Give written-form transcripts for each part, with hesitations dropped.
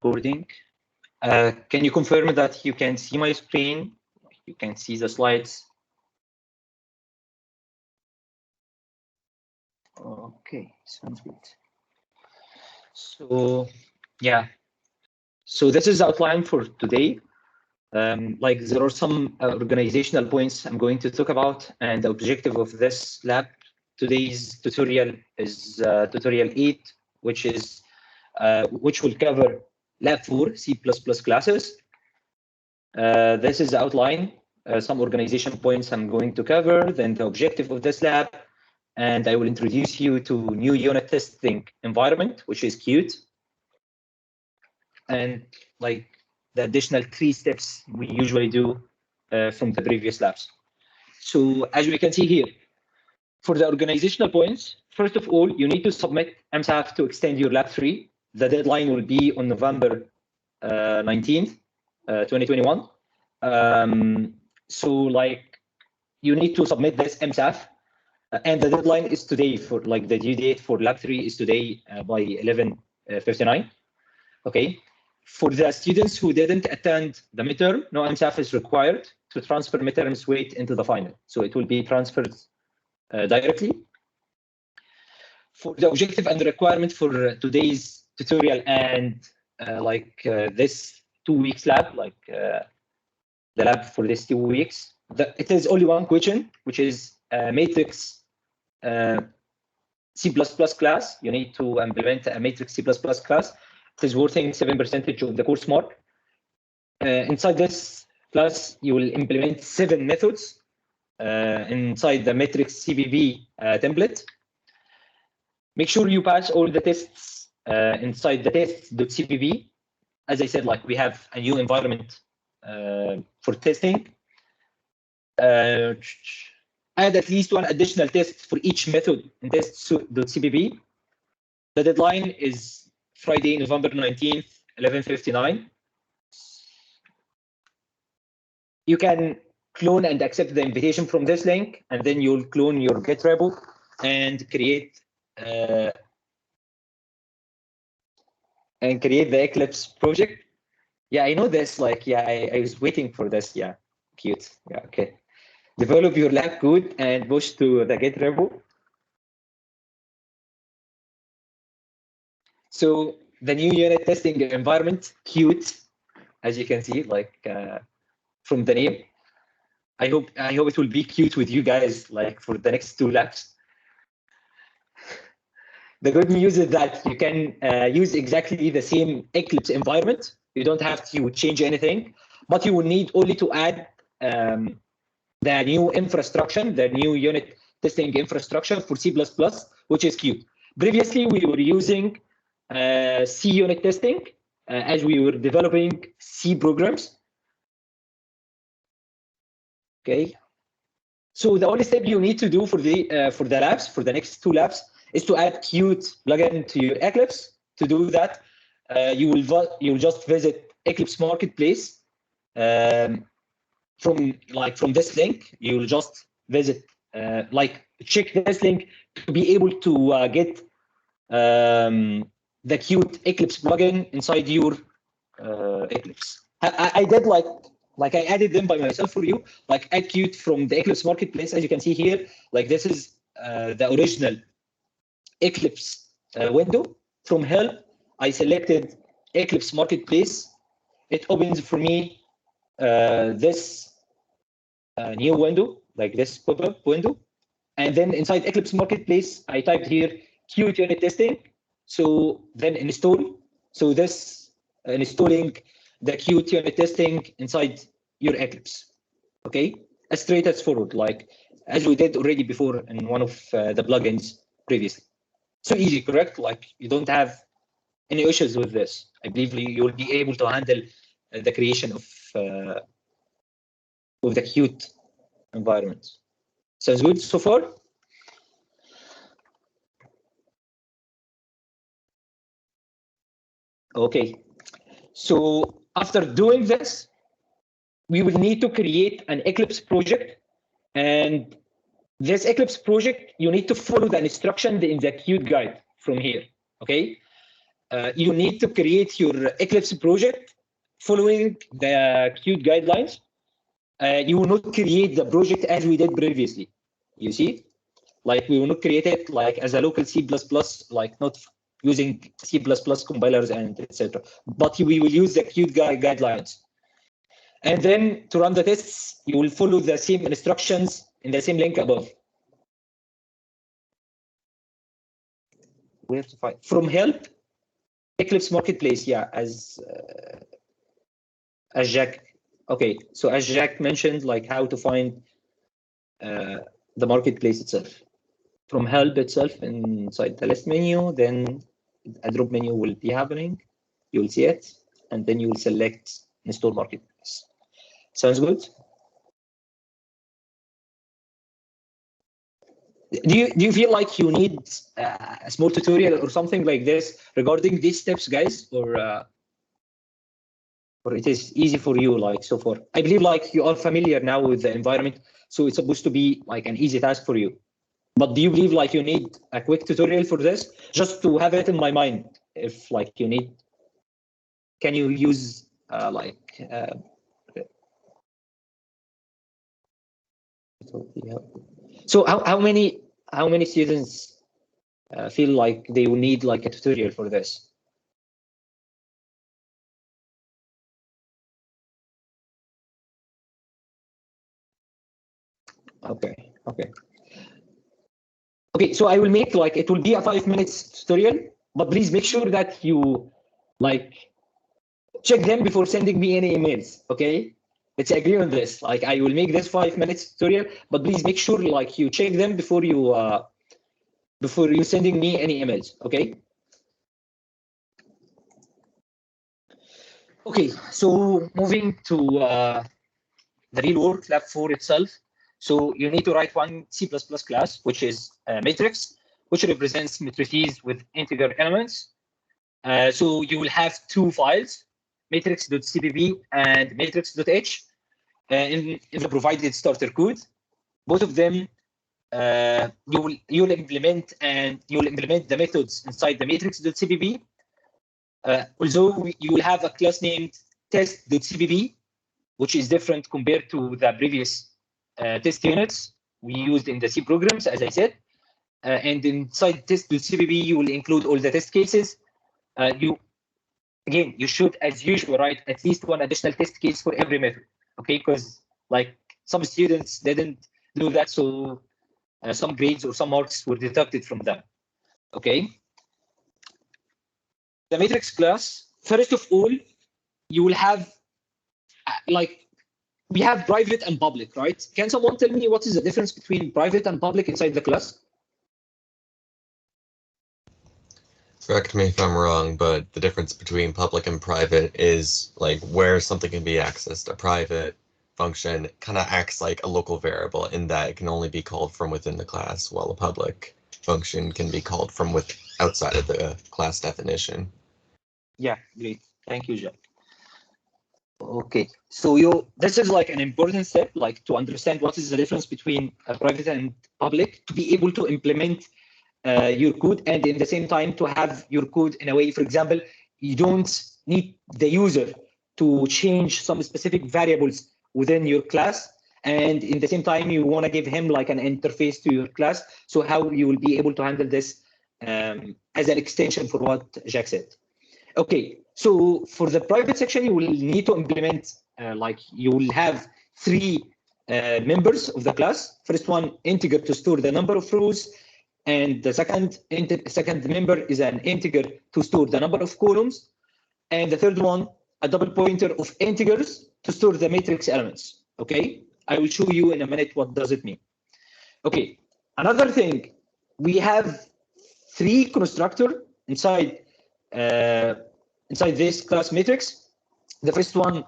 recording. Can you confirm that you can see my screen? You can see the slides. Okay, sounds good. So yeah, so this is the outline for today. Like there are some organizational points I'm going to talk about, and the objective of this lab. Today's tutorial is tutorial 8, which will cover Lab4 C++ classes. This is the outline, some organization points I'm going to cover, then the objective of this lab, and I will introduce you to new unit testing environment, which is Qt, and like the additional 3 steps we usually do from the previous labs. So as we can see here, for the organizational points, first of all, you need to submit MSAF to extend your lab 3. The deadline will be on November 19th, 2021. So like you need to submit this MSAF, and the deadline is today for like the due date for lab 3 is today by 11:59. Okay. For the students who didn't attend the midterm, no MSAF is required to transfer midterm's weight into the final. So it will be transferred directly. For the objective and the requirement for today's tutorial and this 2 weeks lab, the lab for this 2 weeks, it is only one question, which is matrix C++ class. You need to implement a matrix C++ class. It is worth 7% of the course mark. Inside this class, you will implement 7 methods inside the matrix CBB template. Make sure you pass all the tests inside the tests.cbb. As I said, like we have a new environment for testing. Add at least 1 additional test for each method in tests.cbb. The deadline is Friday, November 19th, 11:59. You can clone and accept the invitation from this link, and then you'll clone your Git repo and create the Eclipse project. Yeah, I know this. Like, yeah, I was waiting for this. Yeah, cute. Yeah, okay. Develop your lab code and push to the Git repo. So the new unit testing environment, Qt, as you can see, like from the name. I hope it will be cute with you guys, like for the next 2 labs. The good news is that you can use exactly the same Eclipse environment. You don't have to change anything, but you will need only to add the new infrastructure, the new unit testing infrastructure for C++, which is Qt. Previously, we were using C unit testing as we were developing C programs. Okay. So the only step you need to do for the labs, for the next 2 labs, is to add Qt plugin to your Eclipse. To do that, you'll just visit Eclipse Marketplace from this link. You'll just visit check this link to be able to get the Qt Eclipse plugin inside your Eclipse. I did like I added them by myself for you, like add Qt from the Eclipse Marketplace. As you can see here, like this is the original Eclipse window. From help, I selected Eclipse Marketplace. It opens for me this new window, like this pop-up window. And then inside Eclipse Marketplace, I typed here Qt unit testing. So then install. So this installing the Qt unit testing inside your Eclipse. Okay, as straight as forward, like as we did already before in one of the plugins previously. So easy, correct? Like you don't have any issues with this. I believe you'll be able to handle the creation of the Qt environment. Sounds good so far? Okay, so after doing this, we will need to create an Eclipse project. And this Eclipse project, you need to follow the instruction in the Qt guide from here, okay? you need to create your Eclipse project following the Qt guidelines. You will not create the project as we did previously. You see, like we will not create it like as a local C++, like not using C++ compilers and etc. But we will use the Qt guidelines. And then to run the tests, you will follow the same instructions in the same link above. Where to find? From help, Eclipse Marketplace, yeah, as Jack. Okay, so as Jack mentioned, like how to find the marketplace itself. From help itself inside the list menu, then a drop menu will be happening. You will see it, and then you will select install marketplace. Sounds good? Do you feel like you need a small tutorial or something like this regarding these steps, guys, or it is easy for you like so far? I believe like you are familiar now with the environment, so it's supposed to be like an easy task for you. But do you believe like you need a quick tutorial for this, just to have it in my mind? If like you need, can you use so how many students feel like they will need like a tutorial for this? Okay. Okay, so I will make like it will be a 5 minutes tutorial, but please make sure that you like check them before sending me any emails. Okay, let's agree on this. Like I will make this 5 minutes tutorial, but please make sure like you check them before you sending me any emails. Okay. Okay, so moving to the real world Lab4 itself. So you need to write one C++ class, which is matrix, which represents matrices with integer elements. So you will have two files, matrix.cpp and matrix.h in the provided starter code. Both of them you'll implement the methods inside the matrix.cpp. Although you will have a class named test.cpp, which is different compared to the previous test units we used in the C programs, as I said. And inside test.cpp, you will include all the test cases. You should, as usual, write at least one additional test case for every method, okay? Because like some students didn't do that, so some grades or some marks were deducted from them, okay? The matrix class, first of all, you will have like we have private and public, right? Can someone tell me what is the difference between private and public inside the class? Correct me if I'm wrong, but the difference between public and private is like where something can be accessed. A private function kind of acts like a local variable in that it can only be called from within the class, while a public function can be called from outside of the class definition. Yeah, great. Thank you, Jack. Okay, so this is like an important step, like to understand what is the difference between private and public, to be able to implement your code, and in the same time to have your code in a way, for example, you don't need the user to change some specific variables within your class, and in the same time you want to give him like an interface to your class. So how you will be able to handle this as an extension for what Jack said. Okay, so for the private section, you will need to implement like you will have three members of the class. First one, integer to store the number of rows, and the second member is an integer to store the number of columns, and the third one, a double pointer of integers to store the matrix elements. Okay, I will show you in a minute what does it mean. Okay, another thing, we have three constructor inside this class matrix. The first one,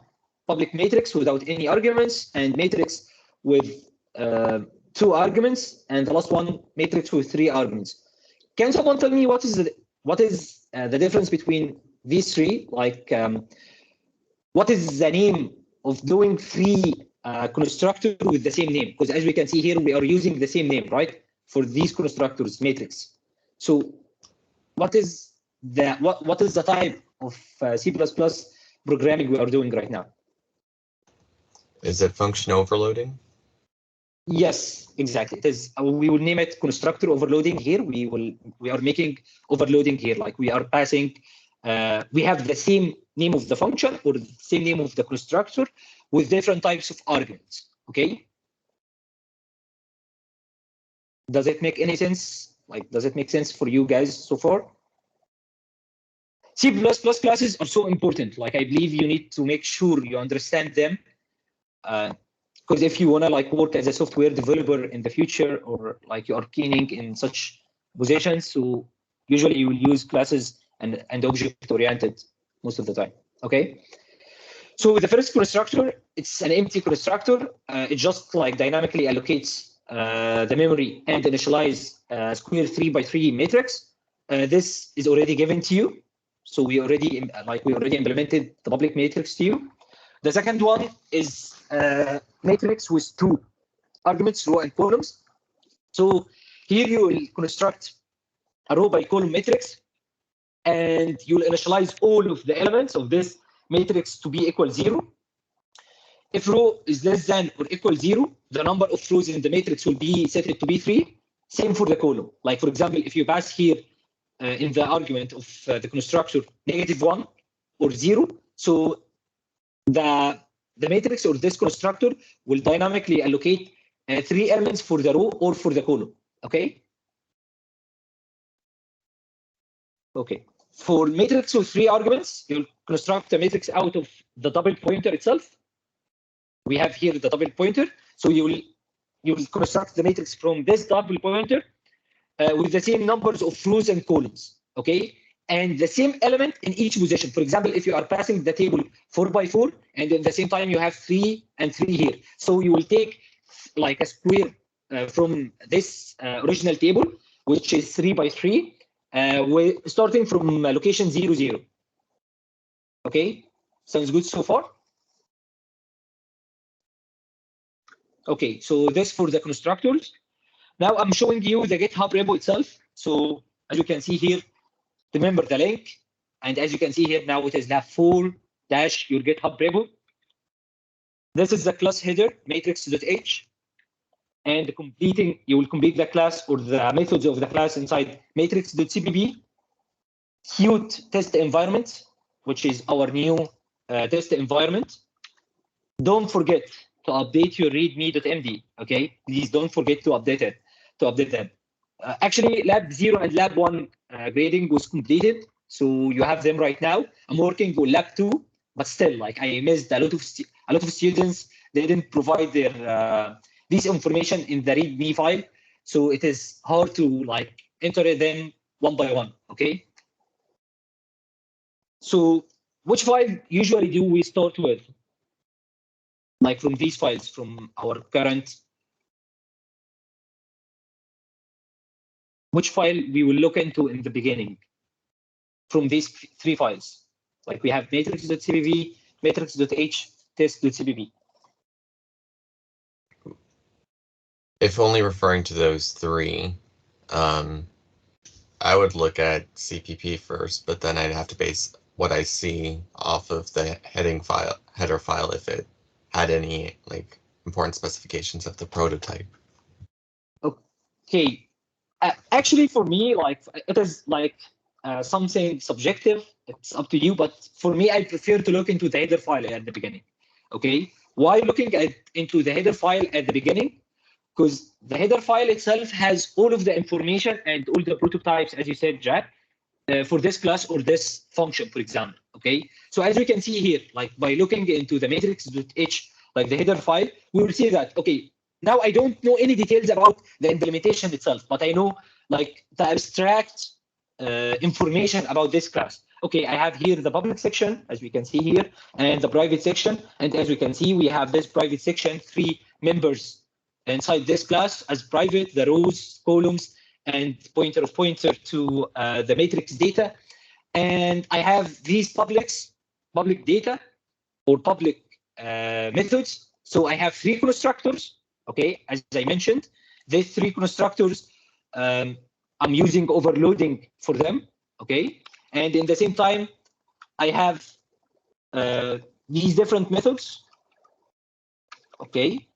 public matrix without any arguments, and matrix with 2 arguments, and the last one, matrix with 3 arguments. Can someone tell me what is the difference between these three? Like, what is the name of doing 3 constructors with the same name? Because as we can see here, we are using the same name, right, for these constructors matrix. So what is what is the type of C++ programming we are doing right now? Is it function overloading? Yes, exactly. It is. We will name it constructor overloading here. We are making overloading here. Like we are passing. We have the same name of the function or the same name of the constructor with different types of arguments. Okay. Does it make any sense? Like, does it make sense for you guys so far? C++ classes are so important. Like, I believe you need to make sure you understand them. Because if you want to like work as a software developer in the future, or like you are keening in such positions, so usually you will use classes and object oriented most of the time. Okay. So the first constructor, it's an empty constructor. It just like dynamically allocates the memory and initialize square 3 by 3 matrix. This is already given to you. So we already implemented the public matrix to you. The second one is matrix with 2 arguments, row and columns. So here you will construct a row by column matrix, and you'll initialize all of the elements of this matrix to be equal 0. If row is less than or equal 0, the number of rows in the matrix will be set to be 3. Same for the column. Like for example, if you pass here in the argument of the constructor -1 or 0, so the matrix or this constructor will dynamically allocate 3 elements for the row or for the column. Okay. Okay. For matrix with 3 arguments, you'll construct a matrix out of the double pointer itself. We have here the double pointer, so you will construct the matrix from this double pointer with the same numbers of rows and columns. Okay. And the same element in each position. For example, if you are passing the table 4 by 4, and at the same time you have 3 and 3 here. So you will take like a square from this original table, which is 3 by 3, starting from location 0, 0. Okay, sounds good so far? Okay, so this for the constructors. Now I'm showing you the GitHub repo itself. So as you can see here, remember the link, and as you can see here now, it is lab4 - your GitHub repo. This is the class header matrix.h, and you will complete the class or the methods of the class inside matrix.cpp. Qt test environment, which is our new test environment. Don't forget to update your readme.md. Okay, please don't forget to update it. Them. Actually, Lab 0 and Lab 1 grading was completed, so you have them right now. I'm working on Lab 2, but still, like I missed a lot of students. They didn't provide their this information in the README file, so it is hard to like enter them one by one. Okay. So, which file usually do we start with? Like from these files, from our current. Which file we will look into in the beginning from these 3 files? Like we have matrix.cpp, matrix.h, test.cpp. If only referring to those 3, I would look at CPP first, but then I'd have to base what I see off of the header file if it had any like important specifications of the prototype. Okay. Actually, for me, like it is like something subjective. It's up to you, but for me, I prefer to look into the header file at the beginning. Okay. Why looking into the header file at the beginning? Because the header file itself has all of the information and all the prototypes, as you said, Jack, for this class or this function, for example. Okay. So as we can see here, like by looking into the matrix.h, like the header file, we will see that okay. Now I don't know any details about the implementation itself, but I know like the abstract information about this class. Okay, I have here the public section, as we can see here, and the private section. And as we can see, we have this private section, 3 members inside this class as private, the rows, columns, and pointer to the matrix data. And I have these public data or public methods. So I have 3 constructors. Okay, as I mentioned, these 3 constructors, I'm using overloading for them. Okay, And in the same time, I have these different methods. Okay.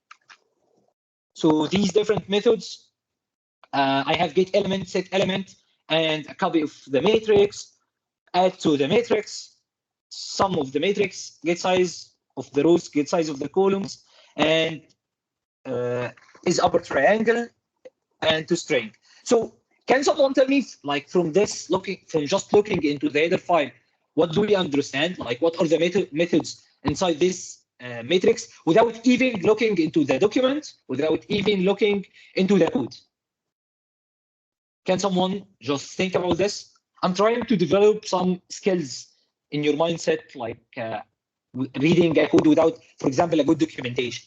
So these different methods, I have get element, set element, and a copy of the matrix, add to the matrix, sum of the matrix, get size of the rows, get size of the columns, and is upper triangle and to string. So can someone tell me, like from this just looking into the header file, what do we understand? Like what are the methods inside this matrix without even looking into the document, without even looking into the code? Can someone just think about this? I'm trying to develop some skills in your mindset, like reading a code without, for example, a good documentation.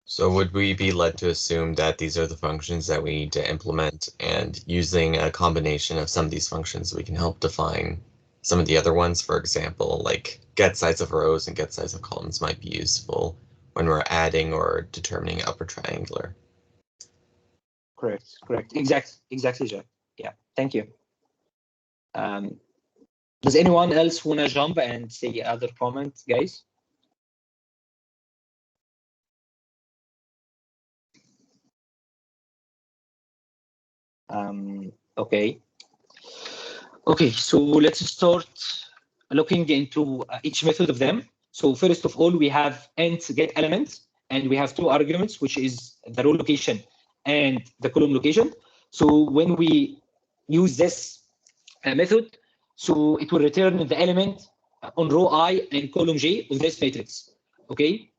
So would we be led to assume that these are the functions that we need to implement, and using a combination of some of these functions, we can help define some of the other ones? For example, like get size of rows and get size of columns might be useful when we're adding or determining upper triangular. Correct. Exactly, Jack. Yeah, thank you. Does anyone else want to jump and say other comments, guys? Okay. Okay, so let's start looking into each method of them. So first of all, we have int get element, and we have two arguments, which is the row location and the column location. So when we use this method, so it will return the element on row I and column J of this matrix. Okay.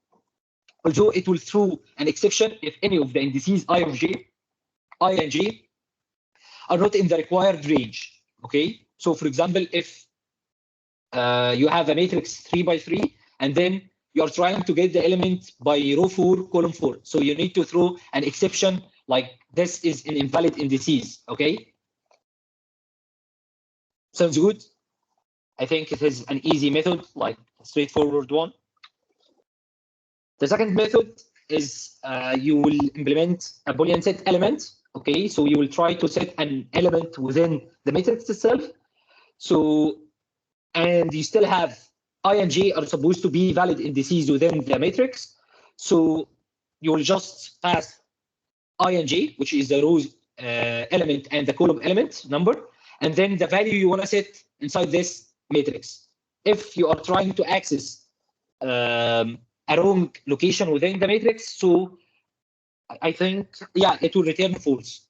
Although it will throw an exception if any of the indices I of J, I and J are not in the required range. Okay. So for example, if you have a matrix 3 by 3, and then you are trying to get the element by row 4, column 4. So you need to throw an exception like this is an invalid indices. Okay. Sounds good. I think it is an easy method, like a straightforward one. The second method is you will implement a Boolean set element. Okay, so you will try to set an element within the matrix itself. So, and you still have I and J are supposed to be valid indices within the matrix. So you will just pass I and J, which is the rows element and the column element number, and then the value you want to set inside this matrix. If you are trying to access a wrong location within the matrix, so I think, yeah, it will return false.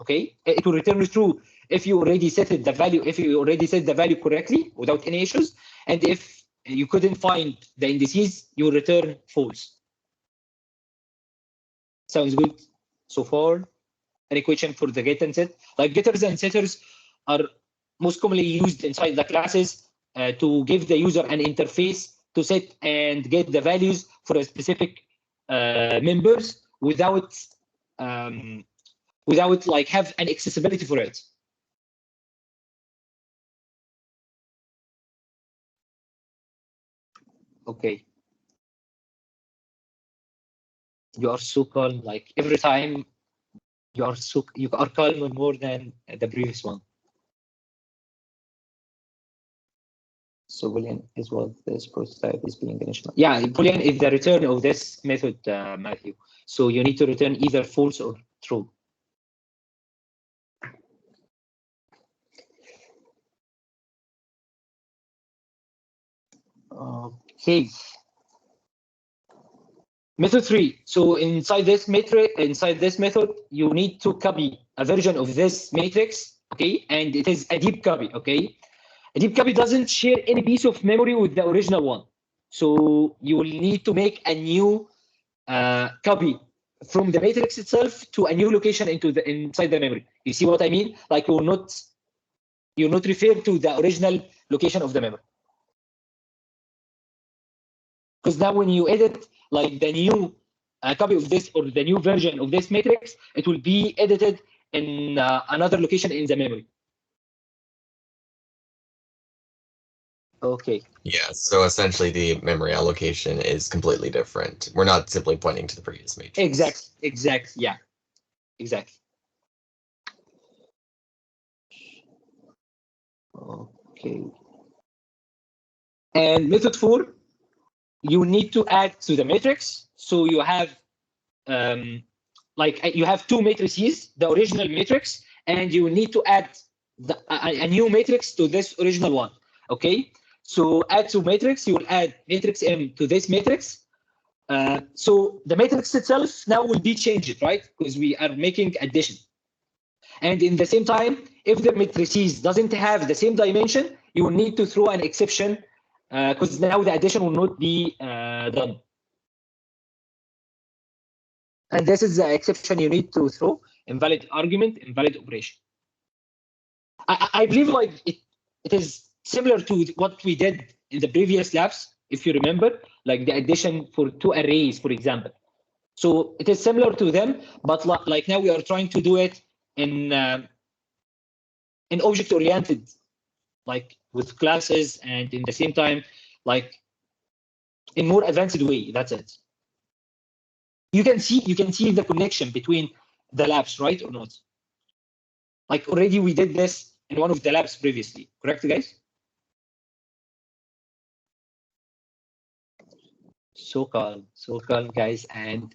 Okay, it will return true if you already set the value, if you already set the value correctly without any issues, and if you couldn't find the indices, you will return false. Sounds good so far? Any question for the get and set? Like getters and setters are most commonly used inside the classes to give the user an interface to set and get the values for a specific members without like have an accessibility for it. Okay. You are so calm. Like every time you are calmer more than the previous one. So Boolean is what this prototype is being initialized. Yeah, Boolean is the return of this method, Matthew. So you need to return either false or true. Okay. Method 3. So inside this method, you need to copy a version of this matrix, okay? And it is a deep copy, okay? A deep copy doesn't share any piece of memory with the original one. So you will need to make a new copy from the matrix itself to a new location inside the memory. You see what I mean? Like you will not refer to the original location of the memory. Because now when you edit like the new copy of this or the new version of this matrix, it will be edited in another location in the memory. Okay. Yeah, so essentially the memory allocation is completely different. We're not simply pointing to the previous matrix. Exactly. Yeah. Exactly. Okay. And method 4, you need to add to the matrix. So you have like you have two matrices, the original matrix, and you need to add a new matrix to this original one. Okay. So add to matrix, you will add matrix M to this matrix. So the matrix itself now will be changed, right? Because we are making addition. And in the same time, if the matrices doesn't have the same dimension, you will need to throw an exception because now the addition will not be done. And this is the exception you need to throw: invalid argument, invalid operation. I believe like it is similar to what we did in the previous labs, if you remember, like the addition for two arrays, for example. So it is similar to them, but like now we are trying to do it in object-oriented, like with classes, and in the same time, like in more advanced way. That's it. You can see the connection between the labs, right or not? Like already we did this in one of the labs previously, correct, guys? So calm, guys. And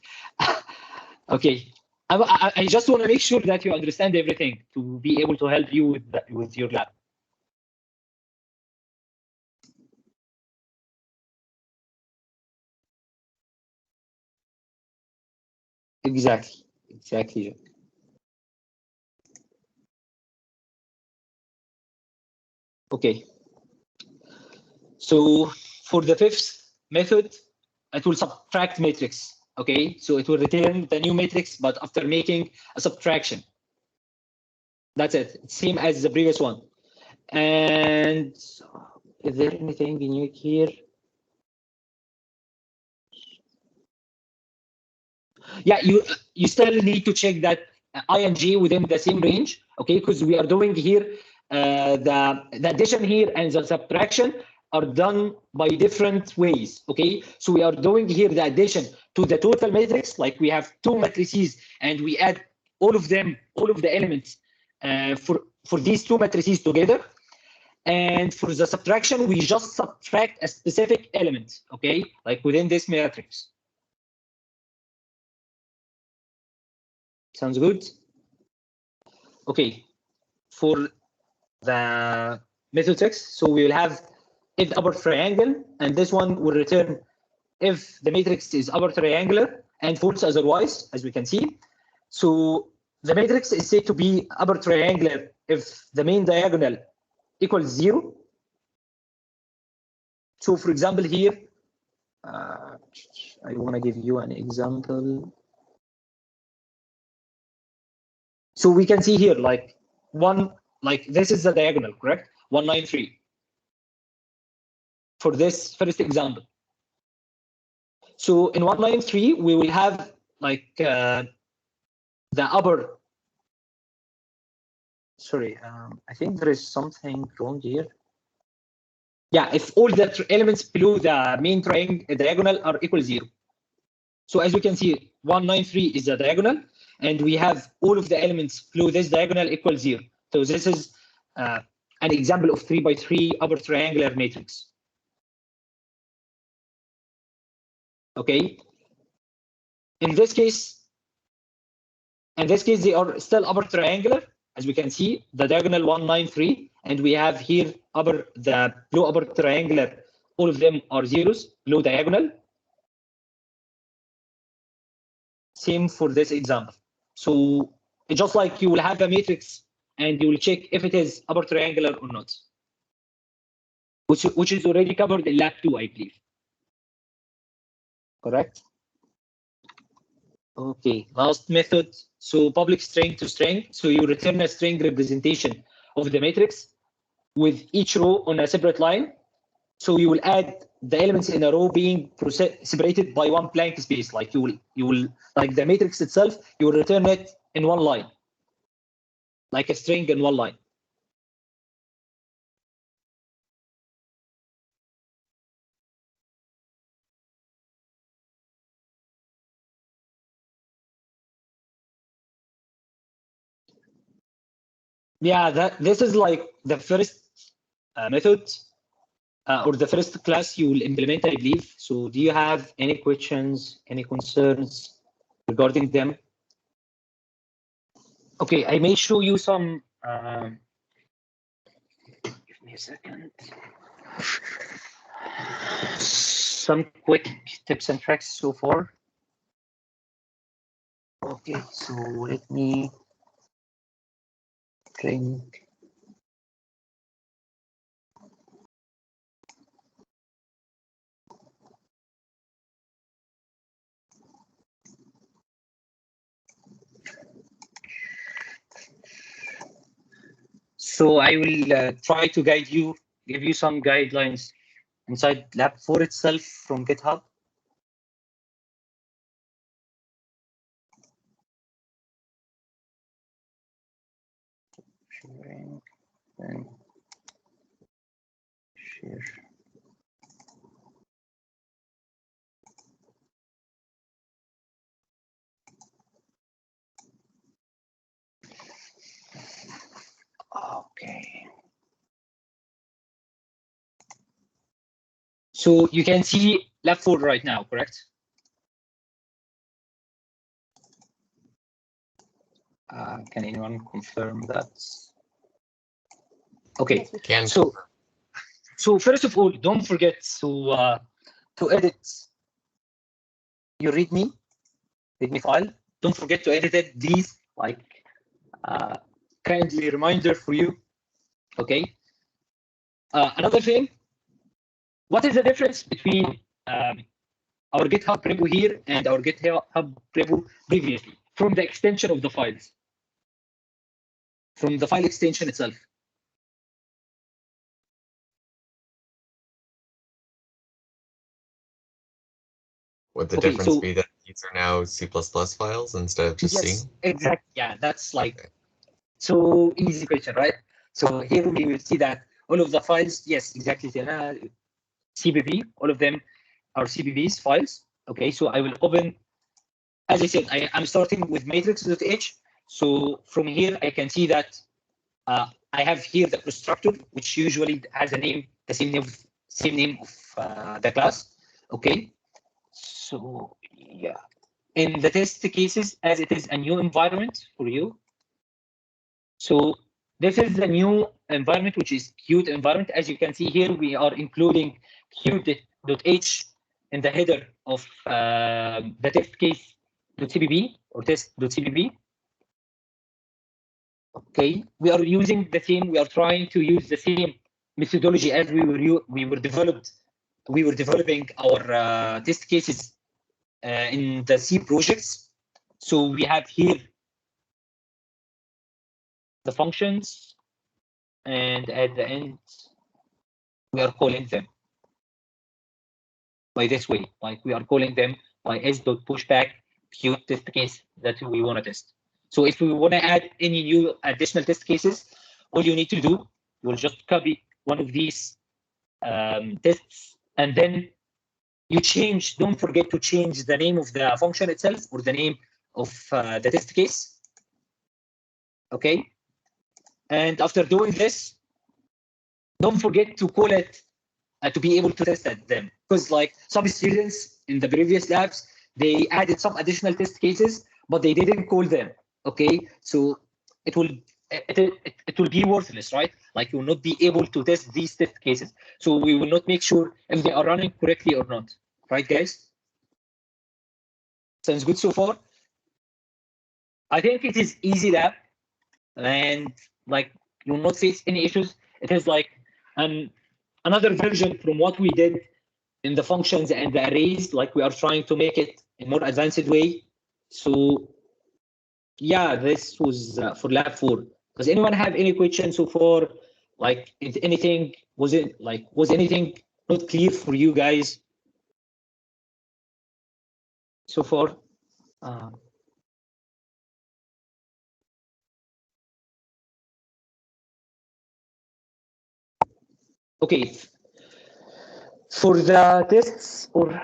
okay, I just want to make sure that you understand everything to be able to help you with your lab. Exactly. Okay. So for the fifth method, it will subtract matrix. Okay, so it will return the new matrix, but after making a subtraction. That's it. Same as the previous one. And is there anything unique here? Yeah, you still need to check that ing within the same range, okay? Because we are doing here the addition here and the subtraction are done by different ways, okay? So we are doing here the addition to the total matrix, like we have two matrices and we add all of them, all of the elements for these two matrices together. And for the subtraction, we just subtract a specific element, okay? Like within this matrix. Sounds good? Okay, for the method 6, so we will have if the upper triangle, and this one will return if the matrix is upper triangular and false otherwise, as we can see. So the matrix is said to be upper triangular if the main diagonal equals 0. So for example here, I want to give you an example. So we can see here like this is the diagonal, correct? 193 for this first example. So in 193, we will have like the upper. Sorry, I think there is something wrong here. Yeah, if all the elements below the main triangle diagonal are equal 0. So as you can see, 193 is the diagonal, and we have all of the elements below this diagonal equal 0. So this is an example of 3 by 3 upper triangular matrix. Okay. In this case, they are still upper triangular, as we can see, the diagonal 193, and we have here the below upper triangular, all of them are zeros, below diagonal. Same for this example. So it's just like you will have a matrix and you will check if it is upper triangular or not, which is already covered in lab 2, I believe. Correct? Okay, last method. So public string to string. So you return a string representation of the matrix with each row on a separate line. So you will add the elements in a row being separated by one blank space. Like you will like the matrix itself, you will return it in one line, like a string in one line. Yeah, this is like the first method or the first class you will implement, I believe. So do you have any questions, any concerns regarding them? Okay, I may show you some. Give me a second. Some quick tips and tricks so far. Okay, so let me bring. So I will try to guide you, give you some guidelines inside Lab4 itself from GitHub. Sharing and share. Okay. So you can see Lab4 right now, correct? Can anyone confirm that? Okay. So first of all, don't forget to edit your README file. Don't forget to edit it. These like kindly reminder for you. Okay. Another thing, what is the difference between our GitHub repo here and our GitHub repo previously from the extension of the files, from the file extension itself? Would the difference be that these are now C++ files instead of just yes, C? Exactly. Yeah, that's like so easy question, right? So here we will see that all of the files, yes, exactly, CBB, all of them are CBB's files. Okay, so I will open, as I said, I'm starting with matrix.h. So from here, I can see that I have here the constructor, which usually has a name, the same name of the class. Okay, so yeah. In the test cases, as it is a new environment for you, so this is the new environment, which is Qt environment. As you can see here, we are including Qt.h in the header of the test case.cbb or test.cbb. Okay, we are using the same. We are trying to use the same methodology as we were developing our test cases in the C projects. So we have here the functions, and at the end, we are calling them by this way, like we are calling them by s.pushback Qt test case that we want to test. So if we want to add any new additional test cases, all you need to do, you'll just copy one of these tests, and then you change, don't forget to change the name of the function itself or the name of the test case. Okay. And after doing this, don't forget to call it to be able to test at them. Because like some students in the previous labs, they added some additional test cases, but they didn't call them. Okay. So it will be worthless, right? Like you will not be able to test these test cases. So we will not make sure if they are running correctly or not. Right, guys? Sounds good so far? I think it is easy lab, and like you will not face any issues. It is like another version from what we did in the functions and the arrays. Like we are trying to make it in more advanced way. So yeah, this was for Lab4. Does anyone have any questions so far? Like anything, was anything not clear for you guys so far? Okay. For the tests or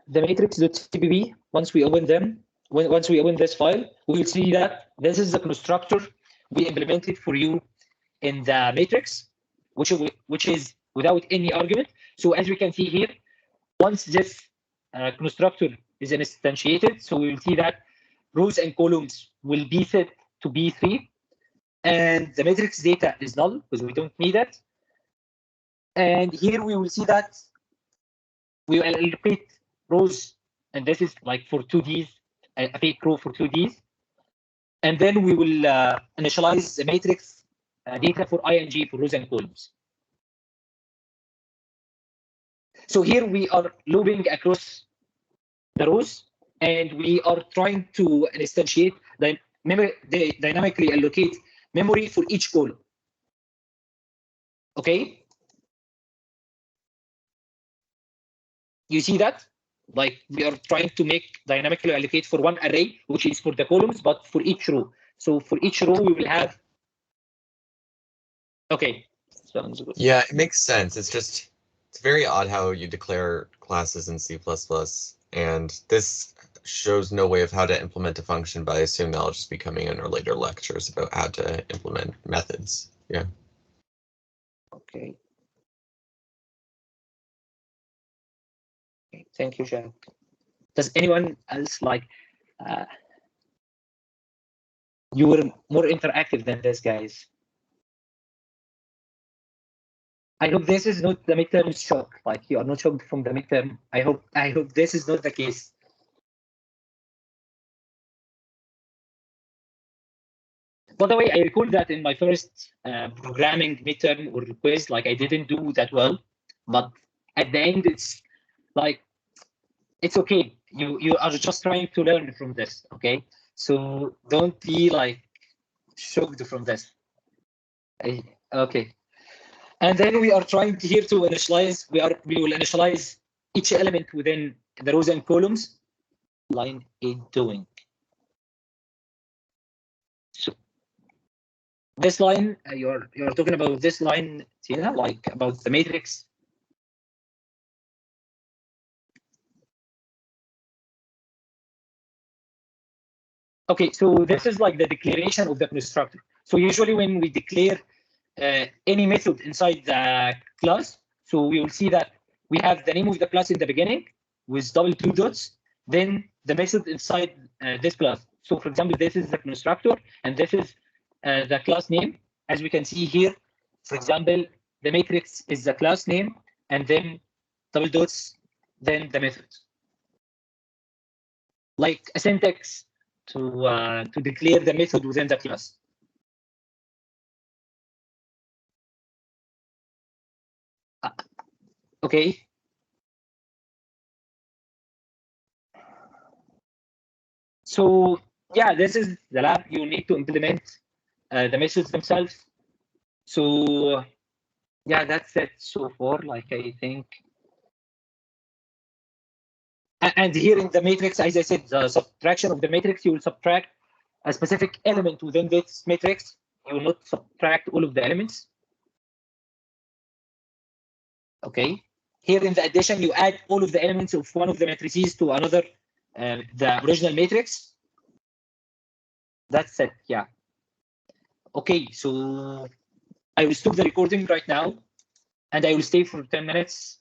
the matrix.cpp, once we open them, once we open this file, we will see that this is the constructor we implemented for you in the matrix, which is without any argument. So as we can see here, once this constructor is instantiated, so we will see that rows and columns will be set to B3, and the matrix data is null because we don't need it. And here we will see that we will allocate rows, and this is like for 2Ds, a fake row for 2Ds. And then we will initialize the matrix data for ing for rows and columns. So here we are looping across the rows, and we are trying to instantiate dynamically allocate memory for each column. Okay. You see that? Like we are trying to make dynamically allocate for one array, which is for the columns, but for each row. So for each row, we will have. Okay. Sounds good. Yeah, it makes sense. It's very odd how you declare classes in C++, and this shows no way of how to implement a function, but I assume that'll just be coming in our later lectures about how to implement methods. Yeah. Okay. Thank you, Jack. Does anyone else like? You were more interactive than this, guys. I hope this is not the midterm shock. Like you are not shocked from the midterm. I hope this is not the case. By the way, I recall that in my first programming midterm or quiz, like I didn't do that well, but at the end, it's like it's okay. You are just trying to learn from this, okay? So don't be like shocked from this. Okay. And then we are trying here to initialize. We will initialize each element within the rows and columns. Line 8 doing. So this line, you're talking about this line, Tina, like about the matrix. Okay, so this is like the declaration of the constructor. So usually when we declare any method inside the class, so we will see that we have the name of the class in the beginning with double 2 dots, then the method inside this class. So for example, this is the constructor, and this is the class name. As we can see here, for example, the matrix is the class name, and then double dots, then the method. Like a syntax to declare the method within the class. Okay. So yeah, this is the lab. You need to implement the methods themselves. So yeah, that's it so far. Like I think. And here in the matrix, as I said, the subtraction of the matrix, you will subtract a specific element within this matrix. You will not subtract all of the elements. Okay. Here in the addition, you add all of the elements of one of the matrices to another, the original matrix. That's it. Yeah. Okay. So I will stop the recording right now, and I will stay for 10 minutes.